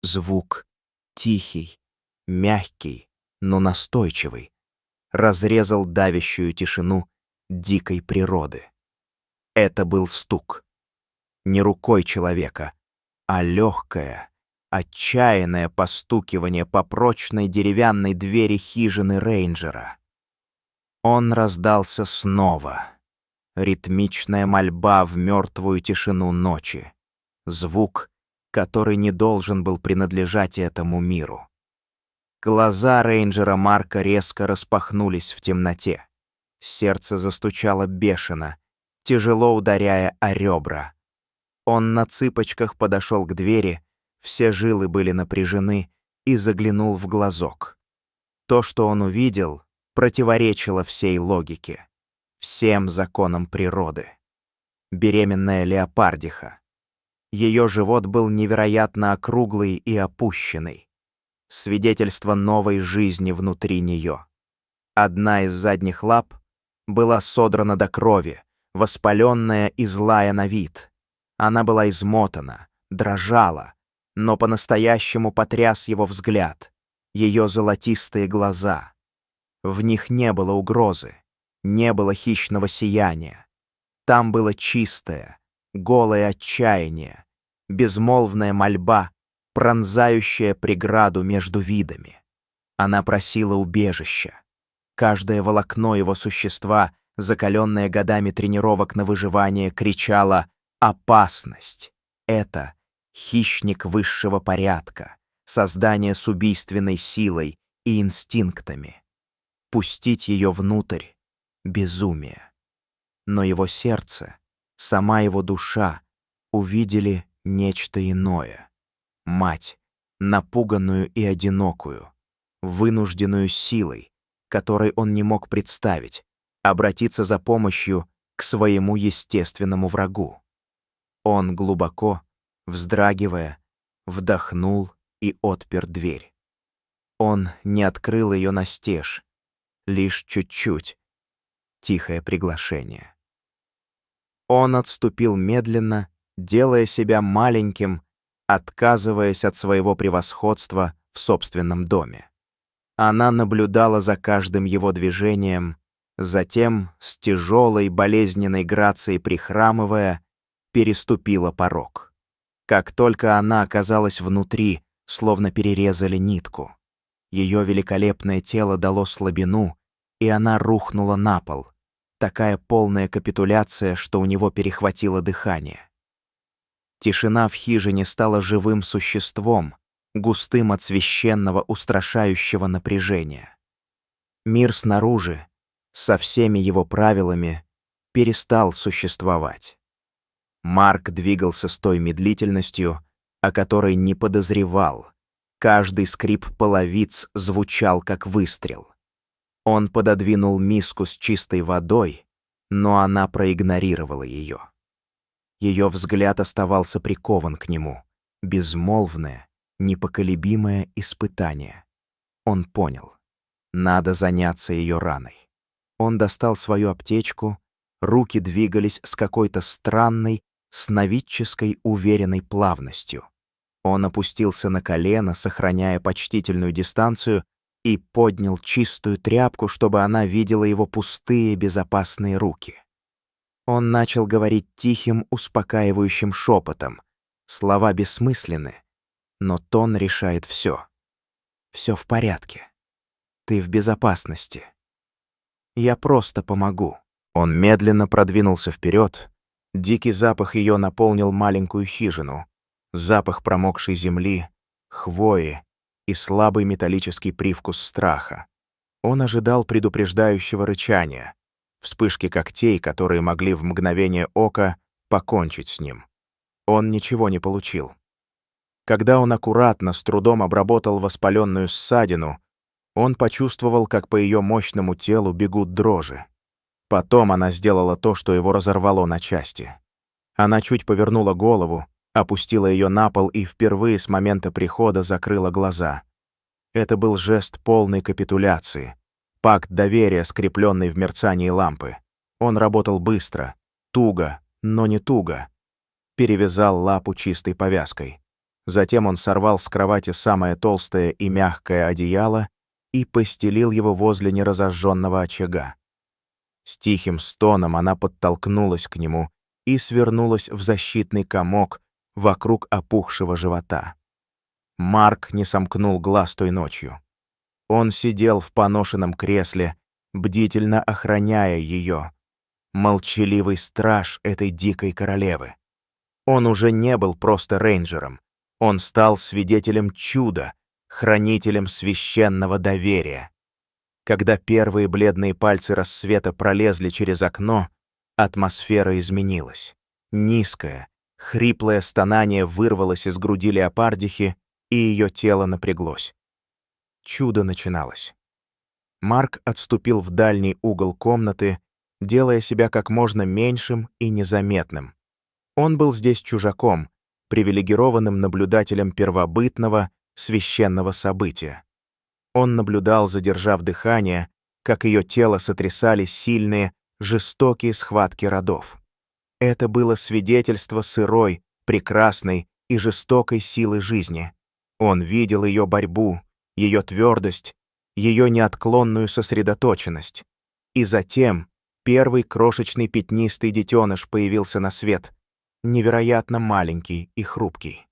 Звук, тихий, мягкий, но настойчивый, разрезал давящую тишину дикой природы. Это был стук. Не рукой человека, а легкое, отчаянное постукивание по прочной деревянной двери хижины рейнджера. Он раздался снова. Ритмичная мольба в мертвую тишину ночи. Звук, который не должен был принадлежать этому миру. Глаза рейнджера Марка резко распахнулись в темноте. Сердце застучало бешено, тяжело ударяя о ребра. Он на цыпочках подошел к двери, все жилы были напряжены, и заглянул в глазок. То, что он увидел, противоречило всей логике, всем законам природы. Беременная леопардиха. Ее живот был невероятно округлый и опущенный. Свидетельство новой жизни внутри нее. Одна из задних лап была содрана до крови, воспаленная и злая на вид. Она была измотана, дрожала, но по-настоящему потряс его взгляд, ее золотистые глаза. В них не было угрозы, не было хищного сияния. Там было чистое, голое отчаяние, безмолвная мольба, пронзающая преграду между видами. Она просила убежища. Каждое волокно его существа, закаленное годами тренировок на выживание, кричало «Опасность! Это хищник высшего порядка, создание с убийственной силой и инстинктами. Пустить ее внутрь — безумие». Но его сердце, сама его душа увидели нечто иное. Мать, напуганную и одинокую, вынужденную силой, которой он не мог представить, обратиться за помощью к своему естественному врагу. Он глубоко, вздрагивая, вдохнул и отпер дверь. Он не открыл ее настежь, лишь чуть-чуть. Тихое приглашение. Он отступил медленно, делая себя маленьким, отказываясь от своего превосходства в собственном доме. Она наблюдала за каждым его движением, затем, с тяжелой болезненной грацией прихрамывая, переступила порог. Как только она оказалась внутри, словно перерезали нитку. Ее великолепное тело дало слабину, и она рухнула на пол. Такая полная капитуляция, что у него перехватило дыхание. Тишина в хижине стала живым существом, густым от священного устрашающего напряжения. Мир снаружи, со всеми его правилами, перестал существовать. Марк двигался с той медлительностью, о которой не подозревал. Каждый скрип половиц звучал как выстрел. Он пододвинул миску с чистой водой, но она проигнорировала ее. Ее взгляд оставался прикован к нему, безмолвное, непоколебимое испытание. Он понял, надо заняться ее раной. Он достал свою аптечку, руки двигались с какой-то странной, сновидческой уверенной плавностью. Он опустился на колено, сохраняя почтительную дистанцию, и поднял чистую тряпку, чтобы она видела его пустые, безопасные руки. Он начал говорить тихим, успокаивающим шепотом. Слова бессмысленны, но тон решает все. Все в порядке. Ты в безопасности. Я просто помогу. Он медленно продвинулся вперед. Дикий запах ее наполнил маленькую хижину. Запах промокшей земли, хвои и слабый металлический привкус страха. Он ожидал предупреждающего рычания, вспышки когтей, которые могли в мгновение ока покончить с ним. Он ничего не получил. Когда он аккуратно, с трудом обработал воспаленную ссадину, он почувствовал, как по ее мощному телу бегут дрожи. Потом она сделала то, что его разорвало на части. Она чуть повернула голову, опустила ее на пол и впервые с момента прихода закрыла глаза. Это был жест полной капитуляции, пакт доверия, скрепленный в мерцании лампы. Он работал быстро, туго, но не туго. Перевязал лапу чистой повязкой. Затем он сорвал с кровати самое толстое и мягкое одеяло и постелил его возле неразожженного очага. С тихим стоном она подтолкнулась к нему и свернулась в защитный комок вокруг опухшего живота. Марк не сомкнул глаз той ночью. Он сидел в поношенном кресле, бдительно охраняя ее, молчаливый страж этой дикой королевы. Он уже не был просто рейнджером, он стал свидетелем чуда, хранителем священного доверия. Когда первые бледные пальцы рассвета пролезли через окно, атмосфера изменилась. Низкое, хриплое стонание вырвалось из груди леопардихи, и ее тело напряглось. Чудо начиналось. Марк отступил в дальний угол комнаты, делая себя как можно меньшим и незаметным. Он был здесь чужаком, привилегированным наблюдателем первобытного, священного события. Он наблюдал, задержав дыхание, как ее тело сотрясали сильные, жестокие схватки родов. Это было свидетельство сырой, прекрасной и жестокой силы жизни. Он видел ее борьбу, ее твердость, ее неотклонную сосредоточенность. И затем первый крошечный пятнистый детеныш появился на свет, невероятно маленький и хрупкий.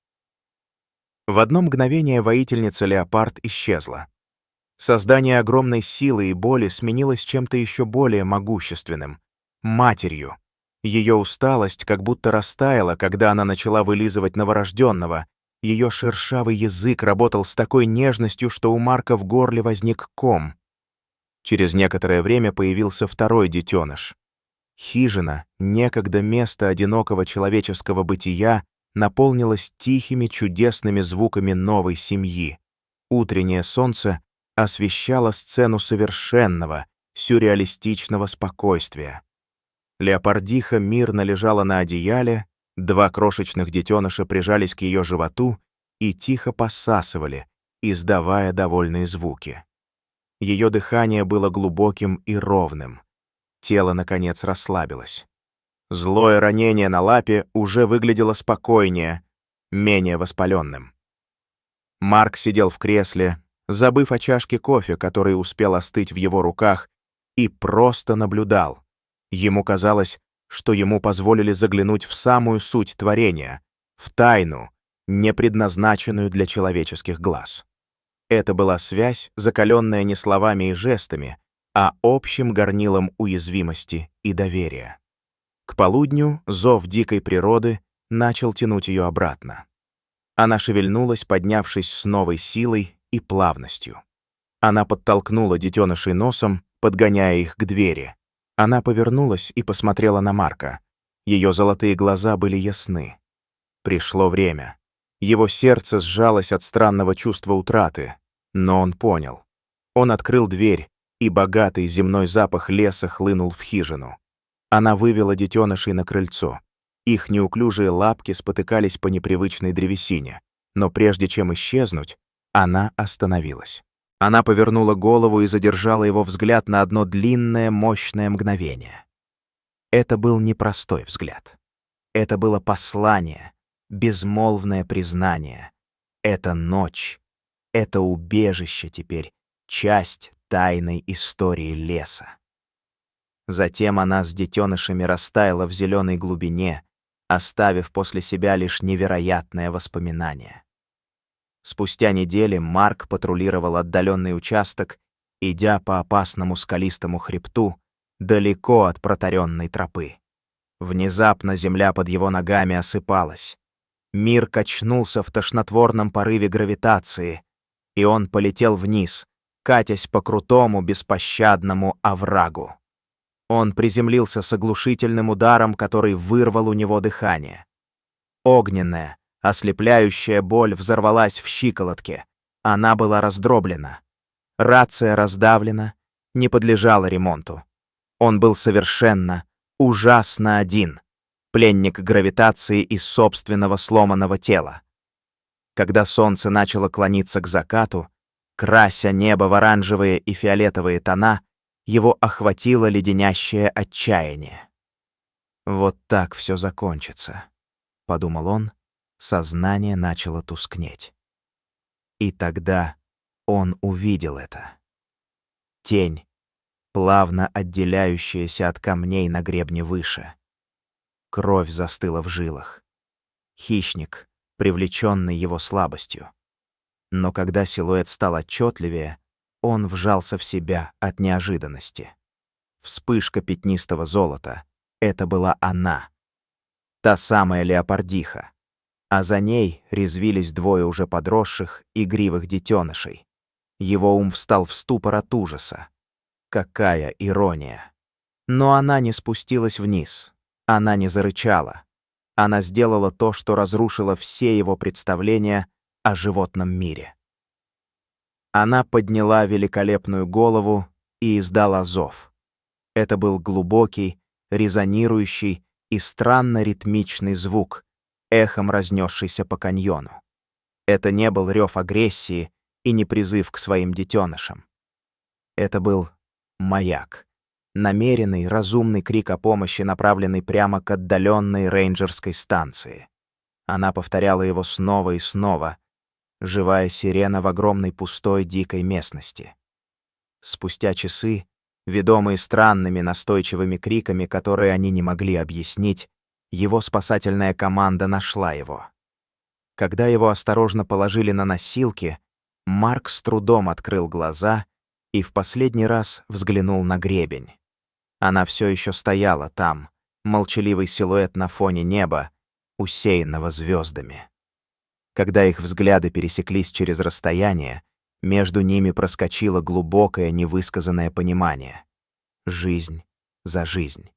В одно мгновение воительница-леопард исчезла. Создание огромной силы и боли сменилось чем-то еще более могущественным — матерью. Ее усталость как будто растаяла, когда она начала вылизывать новорожденного. Ее шершавый язык работал с такой нежностью, что у Марка в горле возник ком. Через некоторое время появился второй детеныш. Хижина, некогда место одинокого человеческого бытия, наполнилась тихими чудесными звуками новой семьи. Утреннее солнце освещало сцену совершенного, сюрреалистичного спокойствия. Леопардиха мирно лежала на одеяле, два крошечных детеныша прижались к ее животу и тихо посасывали, издавая довольные звуки. Ее дыхание было глубоким и ровным. Тело, наконец, расслабилось. Злое ранение на лапе уже выглядело спокойнее, менее воспаленным. Марк сидел в кресле, забыв о чашке кофе, который успел остыть в его руках, и просто наблюдал. Ему казалось, что ему позволили заглянуть в самую суть творения, в тайну, не предназначенную для человеческих глаз. Это была связь, закаленная не словами и жестами, а общим горнилом уязвимости и доверия. К полудню зов дикой природы начал тянуть ее обратно. Она шевельнулась, поднявшись с новой силой и плавностью. Она подтолкнула детенышей носом, подгоняя их к двери. Она повернулась и посмотрела на Марка. Ее золотые глаза были ясны. Пришло время. Его сердце сжалось от странного чувства утраты, но он понял. Он открыл дверь, и богатый земной запах леса хлынул в хижину. Она вывела детенышей на крыльцо. Их неуклюжие лапки спотыкались по непривычной древесине, но прежде чем исчезнуть, она остановилась. Она повернула голову и задержала его взгляд на одно длинное, мощное мгновение. Это был непростой взгляд. Это было послание, безмолвное признание. Это ночь, это убежище теперь, часть тайной истории леса. Затем она с детенышами растаяла в зеленой глубине, оставив после себя лишь невероятное воспоминание. Спустя недели Марк патрулировал отдаленный участок, идя по опасному скалистому хребту, далеко от протаренной тропы. Внезапно земля под его ногами осыпалась. Мир качнулся в тошнотворном порыве гравитации, и он полетел вниз, катясь по крутому беспощадному оврагу. Он приземлился с оглушительным ударом, который вырвал у него дыхание. Огненная, ослепляющая боль взорвалась в щиколотке. Она была раздроблена. Рация раздавлена, не подлежала ремонту. Он был совершенно, ужасно один, пленник гравитации из собственного сломанного тела. Когда солнце начало клониться к закату, крася небо в оранжевые и фиолетовые тона, его охватило леденящее отчаяние. «Вот так все закончится», — подумал он, сознание начало тускнеть. И тогда он увидел это. Тень, плавно отделяющаяся от камней на гребне выше. Кровь застыла в жилах. Хищник, привлеченный его слабостью. Но когда силуэт стал отчетливее, он вжался в себя от неожиданности. Вспышка пятнистого золота — это была она, та самая леопардиха, а за ней резвились двое уже подросших, игривых детенышей. Его ум встал в ступор от ужаса. Какая ирония! Но она не спустилась вниз, она не зарычала. Она сделала то, что разрушило все его представления о животном мире. Она подняла великолепную голову и издала зов. Это был глубокий, резонирующий и странно ритмичный звук, эхом разнесшийся по каньону. Это не был рев агрессии и не призыв к своим детенышам. Это был маяк, намеренный, разумный крик о помощи, направленный прямо к отдаленной рейнджерской станции. Она повторяла его снова и снова, живая сирена в огромной пустой дикой местности. Спустя часы, ведомые странными настойчивыми криками, которые они не могли объяснить, его спасательная команда нашла его. Когда его осторожно положили на носилки, Марк с трудом открыл глаза и в последний раз взглянул на гребень. Она все еще стояла там, молчаливый силуэт на фоне неба, усеянного звездами. Когда их взгляды пересеклись через расстояние, между ними проскочило глубокое невысказанное понимание. Жизнь за жизнь.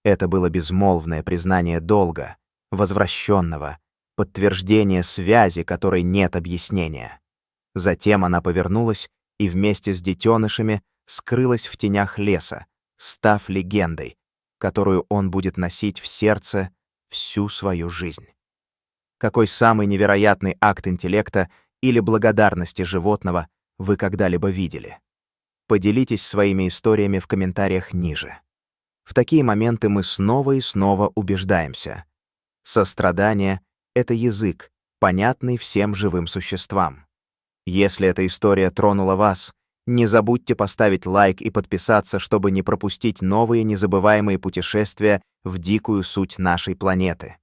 Это было безмолвное признание долга, возвращенного, подтверждение связи, которой нет объяснения. Затем она повернулась и вместе с детенышами скрылась в тенях леса, став легендой, которую он будет носить в сердце всю свою жизнь. Какой самый невероятный акт интеллекта или благодарности животного вы когда-либо видели? Поделитесь своими историями в комментариях ниже. В такие моменты мы снова и снова убеждаемся. Сострадание — это язык, понятный всем живым существам. Если эта история тронула вас, не забудьте поставить лайк и подписаться, чтобы не пропустить новые незабываемые путешествия в дикую суть нашей планеты.